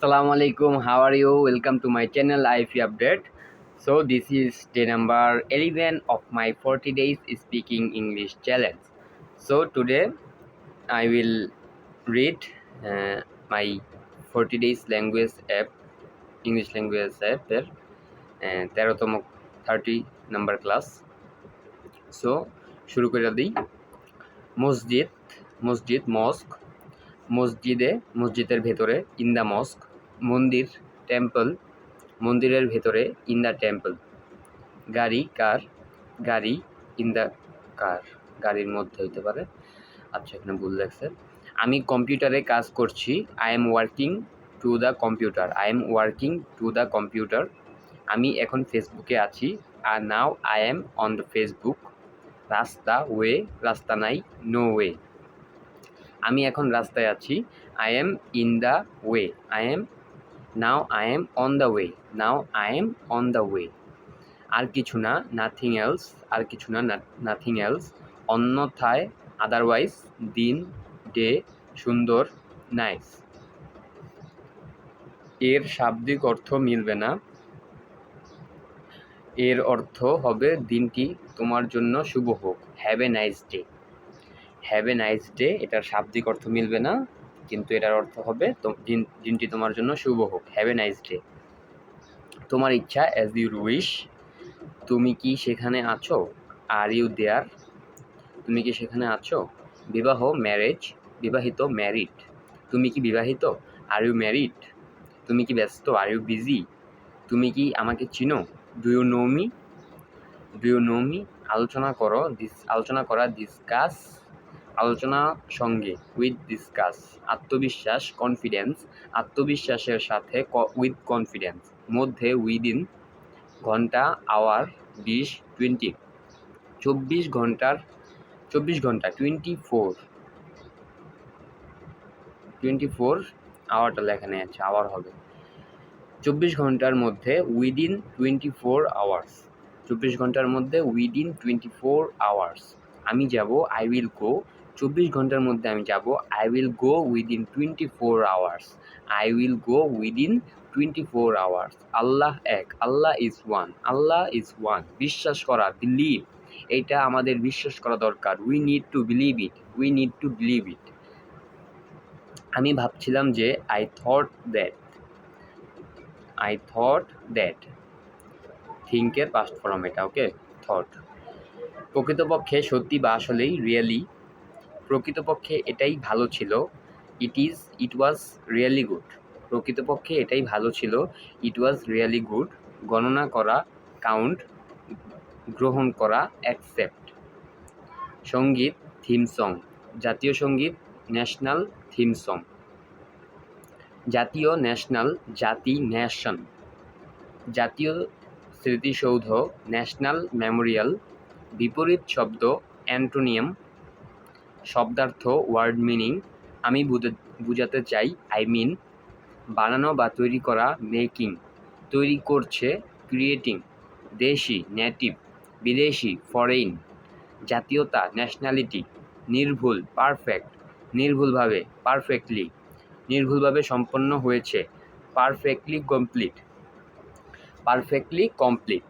Assalamu alaikum. How are you? Welcome to my channel IFE update. So this is day number 11 of my 40 days speaking English challenge. So today I will read my 40 days language app, English language app এর 13তম 30 number class. So শুরু করে দিই। মসজিদ, মসজিদ, মস্ক, মসজিদের ভেতরে, in the mosque. মন্দির, temple, মন্দিরের ভেতরে, ইন দ্য টেম্পল। গাড়ি, কার, গাড়ি, ইন দ্য কার, গাড়ির মধ্যে হইতে পারে। আচ্ছা, এখানে ভুল লেখছে। আমি কম্পিউটারে কাজ করছি। I am working to the computer, I am working to the computer. আমি এখন ফেসবুকে আছি। আর now I am on the Facebook. রাস্তা, ওয়ে, রাস্তা নাই, নো ওয়ে। আমি এখন রাস্তায় আছি। I am in the way, I am now I am on the way, now I am on the way. আর কিছু না, নাথিং এলস, আর কিছু না, নাথিং এলস। অন্যথায়, আদারওয়াইজ, দিন, ডে, সুন্দর, নাইস। এর শাব্দিক অর্থ মিলবে না। এর অর্থ হবে দিনটি তোমার জন্য শুভ হোক, have a nice day. Have a nice day, এটার শাব্দিক অর্থ মিলবে না, কিন্তু এটার অর্থ হবে দিনটি তোমার জন্য শুভ হোক, হ্যাভ এ নাইস ডে। তোমার ইচ্ছা, অ্যাজ ইউর উইশ। তুমি কি সেখানে আছো? আর ইউ দেয়ার, তুমি কি সেখানে আছো? বিবাহ, ম্যারেজ, বিবাহিত, ম্যারিড। তুমি কি বিবাহিত? Are you married. তুমি কি ব্যস্ত? Are you busy. তুমি কি আমাকে চিনো? Do you know me, do you know me. আলোচনা করো, আলোচনা করা, ডিসকাস, আলোচনা সঙ্গে, উইথ ডিসকাস। আত্মবিশ্বাস, কনফিডেন্স, আত্মবিশ্বাসের সাথে, উইথ কনফিডেন্স। মধ্যে, উইদিন। ঘন্টা, আওয়ার, 20, 20। 24 ঘন্টা, 24 আওয়ারটা লেখা নেই, আচ্ছা আওয়ার হবে। 24 ঘন্টার মধ্যে, উইদিন 24 আওয়ার্স। 24 ঘন্টার মধ্যে, উইদিন 24 আওয়ার্স। আমি যাব, আই উইল গো। 24 ঘন্টার মধ্যে আমি যাব, I will go within 24 hours. I will go within 24 hours. Allah এক, Allah is one, Allah is one. বিশ্বাস করা, বিলিভ, এইটা আমাদের বিশ্বাস করা দরকার। We need to believe it, we need to believe it. আমি ভাবছিলাম যে, I thought that, I thought that. থিঙ্কের পাস্ট ফর্ম এটা, ওকে, থট। প্রকৃতপক্ষে, সত্যি বা আসলেই, রিয়েলি। প্রকৃতপক্ষে এটাই ভালো ছিল, ইট ওয়াজ রিয়েলি গুড। প্রকৃতপক্ষে এটাই ভালো ছিল, ইট ওয়াজ রিয়েলি গুড। গণনা করা, কাউন্ট, গ্রহণ করা, অ্যাকসেপ্ট। সঙ্গীত, থিম সং, জাতীয় সঙ্গীত, ন্যাশনাল থিম সং। জাতীয়, ন্যাশনাল, জাতি, ন্যাশন। জাতীয় স্মৃতিসৌধ, ন্যাশনাল মেমোরিয়াল। বিপরীত শব্দ, অ্যান্টোনিয়াম। শব্দার্থ, ওয়ার্ড মিনিং। আমি বুঝাতে চাই, আই মিন। বানানো বা তৈরি করা, মেকিং। তৈরি করছে, ক্রিয়েটিং। দেশি, নেটিভ। বিদেশি, ফরেইন। জাতীয়তা, ন্যাশনালিটি। নির্ভুল, পারফেক্ট। নির্ভুলভাবে, পারফেক্টলি। নির্ভুলভাবে সম্পন্ন হয়েছে, পারফেক্টলি কমপ্লিট। Perfectly complete.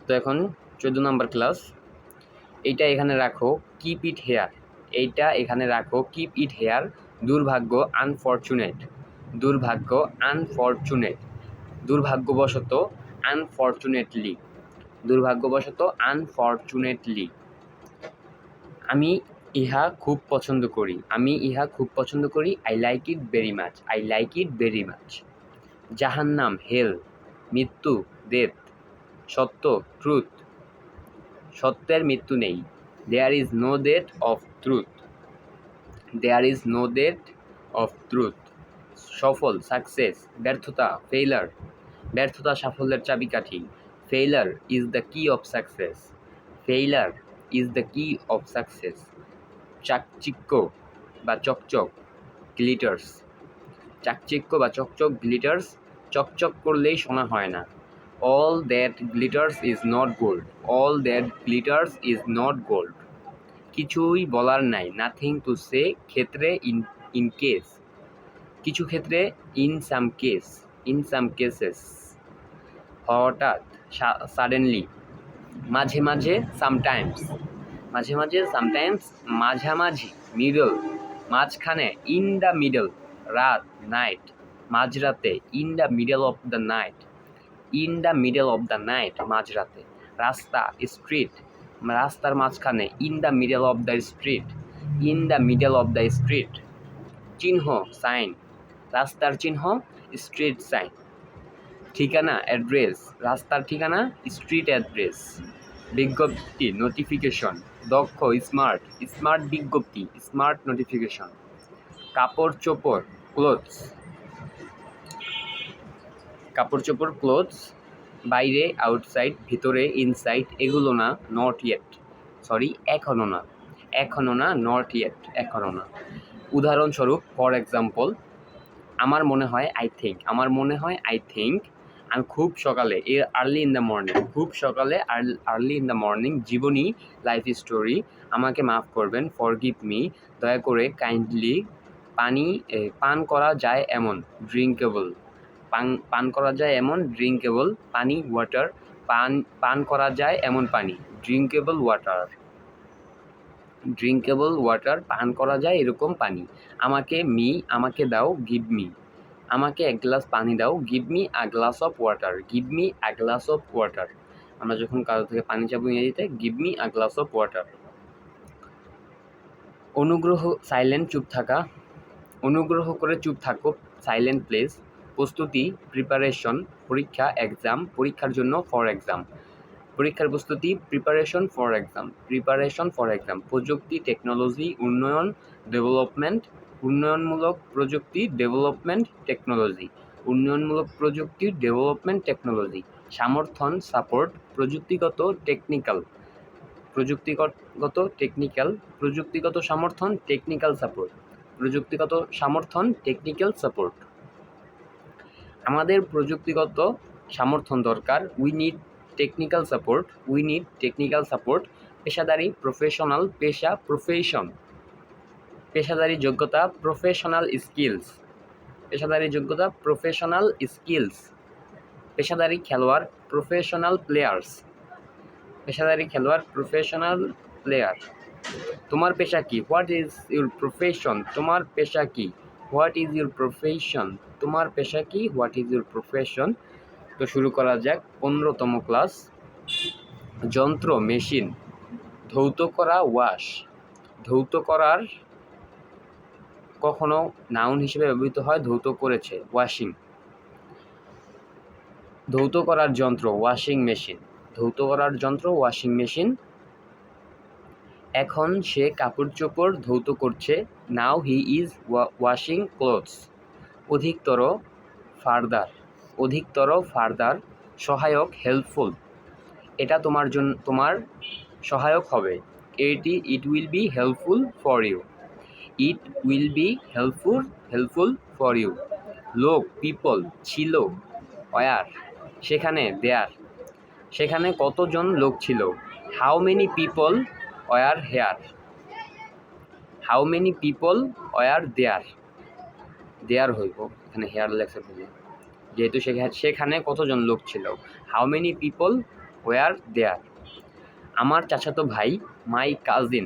তো এখন 14 নম্বর ক্লাস। এইটা এখানে রাখো, কিপ ইট হেয়ার। এইটা এখানে রাখো, কিপ ইট হেয়ার। দুর্ভাগ্য, আনফরচুনেট। দুর্ভাগ্য, আনফরচুনেট। দুর্ভাগ্যবশত, আনফরচুনেটলি। দুর্ভাগ্যবশত, আনফরচুনেটলি। আমি ইহা খুব পছন্দ করি, আমি ইহা খুব পছন্দ করি। I like it very much, I like it very much. জাহান্নাম, হেল। মৃত্যু, ডেথ। সত্য, ট্রুথ। সত্যের মৃত্যু নেই। There is no death of truth, there is no death of truth. সফল, সাকসেস। ব্যর্থতা, ফেইলার। ব্যর্থতা সাফল্যের চাবিকাঠি। Failure is the key of success, failure is the key of success. চাকচিক্য বা চকচক, গ্লিটার্স। চাকচিক্য বা চকচক, গ্লিটার্স। চকচক করলেই সোনা হয় না। All that glitters is not gold, all that glitters is not gold. কিছুই বলার নাই, নাথিং টু সে, ক্ষেত্রে, ইন কেস। কিছু ক্ষেত্রে ইন সাম কেসেস, হঠাৎ, সাডেনলি, মাঝে মাঝে সামটাইমস, সামটাইমস, মাঝামাঝি, মিডল, মাঝখানে, ইন দ্য মিডল, রাত, নাইট, মাঝরাতে, in the middle of the night, মাঝরাতে, রাস্তা, স্ট্রিট, রাস্তার মাঝখানে, in the middle of the street, চিহ্ন, সাইন, রাস্তার চিহ্ন, স্ট্রিট সাইন, ঠিকানা, অ্যাড্রেস, রাস্তার ঠিকানা, স্ট্রিট অ্যাড্রেস, বিজ্ঞপ্তি, নোটিফিকেশন, দক্ষ, স্মার্ট বিজ্ঞপ্তি, স্মার্ট নোটিফিকেশন, কাপড় চোপড়, ক্লোথস, বাইরে, আউটসাইড, ভিতরে, ইনসাইড, এগুলো না, নট ইয়েট, এখনো না, নট ইয়েট, এখনো না। উদাহরণস্বরূপ, ফর এক্সাম্পল, আমার মনে হয় আই থিঙ্ক, আমি খুব সকালে, আর্লি ইন দ্য মর্নিং, জীবনী, লাইফ স্টোরি, আমাকে মাফ করবেন, ফরগিভ মি, দয়া করে, কাইন্ডলি, পান করা যায় এমন, ড্রিঙ্কেবল, পানি, ওয়াটার, পান করা যায় এমন পানি, ড্রিঙ্কেবল ওয়াটার, পান করা যায় এরকম পানি। আমাকে দাও, গিভ মি, আমাকে এক গ্লাস পানি দাও, give me a glass of water, আমরা যখন কারো থেকে পানি চাবো ইংরেজিতে, give me a glass of water. অনুগ্রহ করে চুপ থাকো, সাইলেন্ট প্লেস। প্রস্তুতি, প্রিপারেশন, পরীক্ষা, এক্সাম, পরীক্ষার জন্য, ফর এক্সাম, পরীক্ষার প্রস্তুতি, প্রিপারেশন ফর এক্সাম, প্রযুক্তি, টেকনোলজি, উন্নয়ন, ডেভেলপমেন্ট, উন্নয়নমূলক প্রযুক্তি, ডেভেলপমেন্ট, টেকনোলজি, সমর্থন, সাপোর্ট, প্রযুক্তিগত, টেকনিক্যাল, প্রযুক্তিগত সমর্থন, টেকনিক্যাল সাপোর্ট, আমাদের প্রযুক্তিগত সমর্থন দরকার, উই নিড টেকনিক্যাল সাপোর্ট, পেশাদারি, প্রফেশনাল, প্রফেশন, পেশাদারি যোগ্যতা, প্রফেশনাল স্কিলস, পেশাদারি খেলোয়াড়, প্রফেশনাল প্লেয়ার, তোমার পেশা কি, হোয়াট ইজ ইউর প্রফেশন, তো শুরু করা যাক। 15তম ক্লাস। যন্ত্র, মেশিন, ধৌত করা, ওয়াশ, ধৌত করার কখনো নাউন হিসেবে ব্যবহৃত হয়, ধৌত করেছে, ওয়াশিং, ধৌত করার যন্ত্র, ওয়াশিং মেশিন, এখন সে কাপড় চোপড় ধৌত করছে, now he is washing clothes, অধিকতর, ফার্দার, সহায়ক, হেল্পফুল, এটা তোমার সহায়ক হবে, it will be helpful for you, লোক, পিপল, ছিল, ওয়ার, সেখানে, দেয়ার, সেখানে কতজন লোক ছিল, how many people were there হইব, এখানে হেয়ার লেখা বলে, যেহেতু সেখানে কতজন লোক ছিল, হাউ মেনি পিপল ওয়ার দেয়ার। আমার চাচাতো ভাই, মাই কাজিন,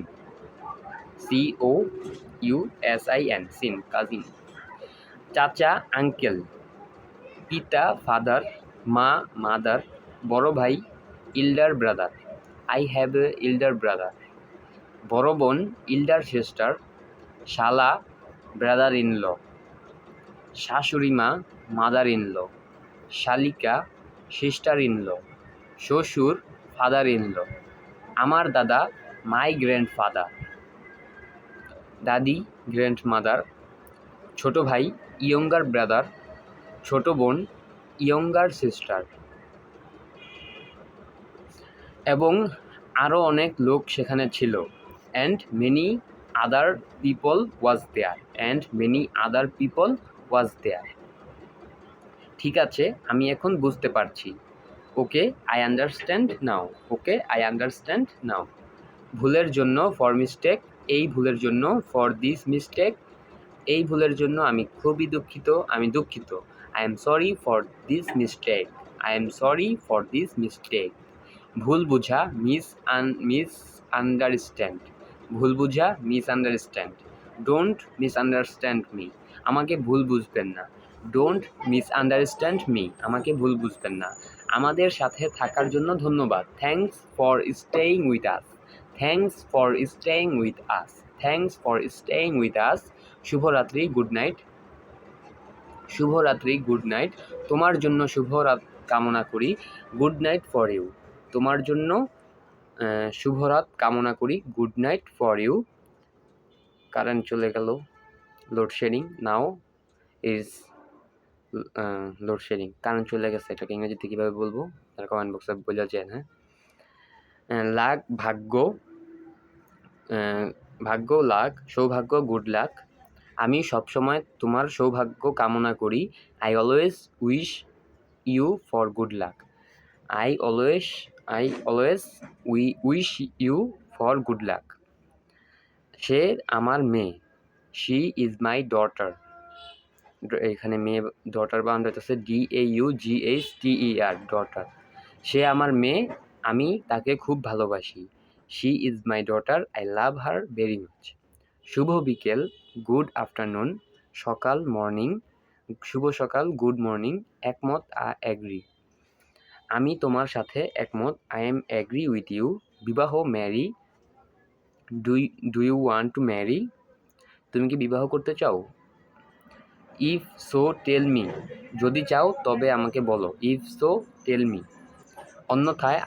COUSIN, কাজিন। চাচা, আঙ্কেল। পিতা, ফাদার। মা, মাদার। বড় ভাই, elder brother, I have a elder brother. বড় বোন, ইল্ডার সিস্টার। শালা, ব্রাদার ইন ল। শাশুড়ি মা, মাদার ইন ল। শালিকা, সিস্টার ইন ল। শ্বশুর, ফাদার ইন ল। আমার দাদা, মাই গ্র্যান্ডফাদার। দাদি, গ্র্যান্ডমাদার। ছোট ভাই, ইয়ঙ্গার ব্রাদার। ছোট বোন, ইয়ঙ্গার সিস্টার। এবং আরও অনেক লোক সেখানে ছিল, and many other people was there. ঠিক আছে, আমি এখন বুঝতে পারছি। Okay, I understand now. ভুলের জন্য, ফর মিস্টেক, এই ভুলের জন্য, ফর দিস মিস্টেক, এই ভুলের জন্য আমি খুবই দুঃখিত, আমি দুঃখিত। I am sorry for this mistake, I am sorry for this mistake. ভুল বুঝা, মিসআন্ডারস্ট্যান্ড, ভুল বুঝা, মিসআন্ডারস্ট্যান্ড। ডোন্ট মিসআন্ডারস্ট্যান্ড মি, আমাকে ভুল বুঝবেন না। ডোন্ট মিসআন্ডারস্ট্যান্ড মি, আমাকে ভুল বুঝবেন না। আমাদের সাথে থাকার জন্য ধন্যবাদ। Thanks for staying with us, thanks for staying with us, thanks for staying with us. শুভরাত্রি, গুড নাইট। শুভরাত্রি, গুড নাইট। তোমার জন্য শুভরাত কামনা করি। গুড নাইট ফর ইউ, তোমার জন্য শুভরাত কামনা করি। Good night for you. Current চলে গেল, load shedding now is load shedding. Current চলে গেছে, এটাকে ইংরেজিতে কীভাবে বলবো তার কমেন্ট বক্সে বোঝা যায়। হ্যাঁ, লাক ভাগ্য, ভাগ্য লাক, সৌভাগ্য গুড লাক। আমি সবসময় তোমার সৌভাগ্য কামনা করি। I always wish you for good luck, I always wish you for good luck. সে আমার মেয়ে, শি ইজ মাই ডটার। এখানে মেয়ে ডটার বানানো হচ্ছে DAUGHTER, ডটার। সে আমার মেয়ে, আমি তাকে খুব ভালোবাসি। She is my daughter, I love her very much. শুভ বিকেল, গুড আফটারনুন। সকাল, মর্নিং, শুভ সকাল, গুড মর্নিং। একমত, অ্যাগ্রি। আমি তোমার সাথে একমত, I am agree with you. বিবাহ, marry. Do you want to marry, তুমি কি বিবাহ করতে চাও? ইফ সো টেল মি, যদি চাও তবে আমাকে বলো। If so tell me. অন্যথায়,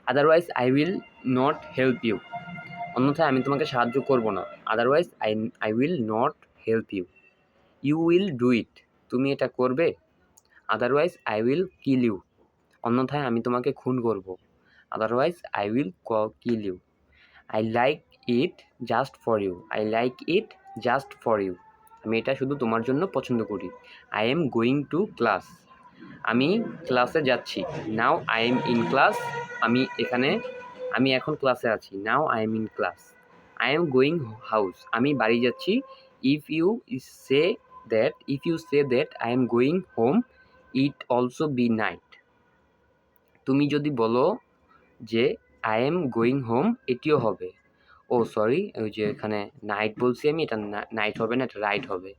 otherwise I will not help you, অন্যথায় আমি তোমাকে সাহায্য করব না। Otherwise I will not help you. You will do it, তুমি এটা করবে। Otherwise I will kill you, অন্যথায় আমি তোমাকে খুন করব। Otherwise I will kill you. I like it just for you, I like it just for you, আমি এটা শুধু তোমার জন্য পছন্দ করি। I am going to class, আমি ক্লাসে যাচ্ছি। Now I am in class, আমি এখন ক্লাসে আছি। Now I am in class. I am going house, আমি বাড়ি যাচ্ছি। If you say that I am going home, it also be night. তুমি যদি বলো যে আই এম গোয়িং হোম, এটিও হবে। ও সরি, ওই যে এখানে নাইট বলছি আমি, এটা নাইট হবে না, এটা রাইট হবে।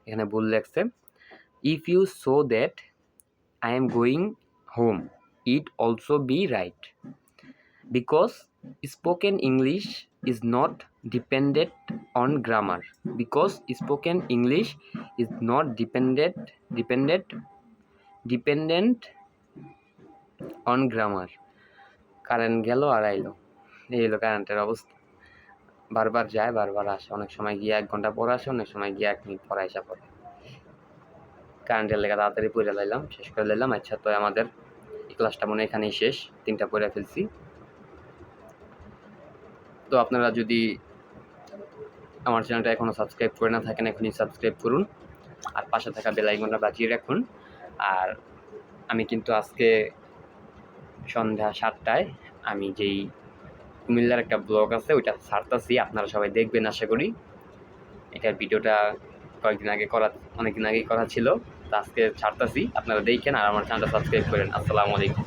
এখানে ভুল লেখছে। If you so that I am going home, it also be right. Because spoken English is not dependent on grammar, because spoken English is not dependent on grammar. Current গেল আর আইলো, এই হলো কারেন্টের অবস্থা। বারবার যায়, বারবার আসে, অনেক সময় গিয়ে 1 ঘন্টা পরে আসে, অনেক সময় গিয়ে 1 মিনিট পরে আসা পড়ে। কারেন্টের লেগে তাড়াতাড়ি পড়ে লাইলাম, শেষ করে লাইলাম। আচ্ছা, তো আমাদের এই ক্লাসটা মনে এখানেই শেষ, 3টা পড়ে ফেলছি। তো আপনারা যদি আমার চ্যানেলটা এখনও সাবস্ক্রাইব করে না থাকেন, এখনই সাবস্ক্রাইব করুন, আর পাশে থাকা বেল আইকনটা বাজিয়ে রাখুন। আর আমি কিন্তু আজকে সন্ধ্যা 7টায় আমি যেই কুমিল্লার একটা ব্লগ আছে ওইটা ছাড়তাছি, আপনারা সবাই দেখবেন আশা করি। এটার ভিডিওটা অনেকদিন আগেই করা ছিল, তো আজকে ছাড়তাছি, আপনারা দেখেন আর আমার চ্যানেলটা সাবস্ক্রাইব করেন। আসসালামু আলাইকুম।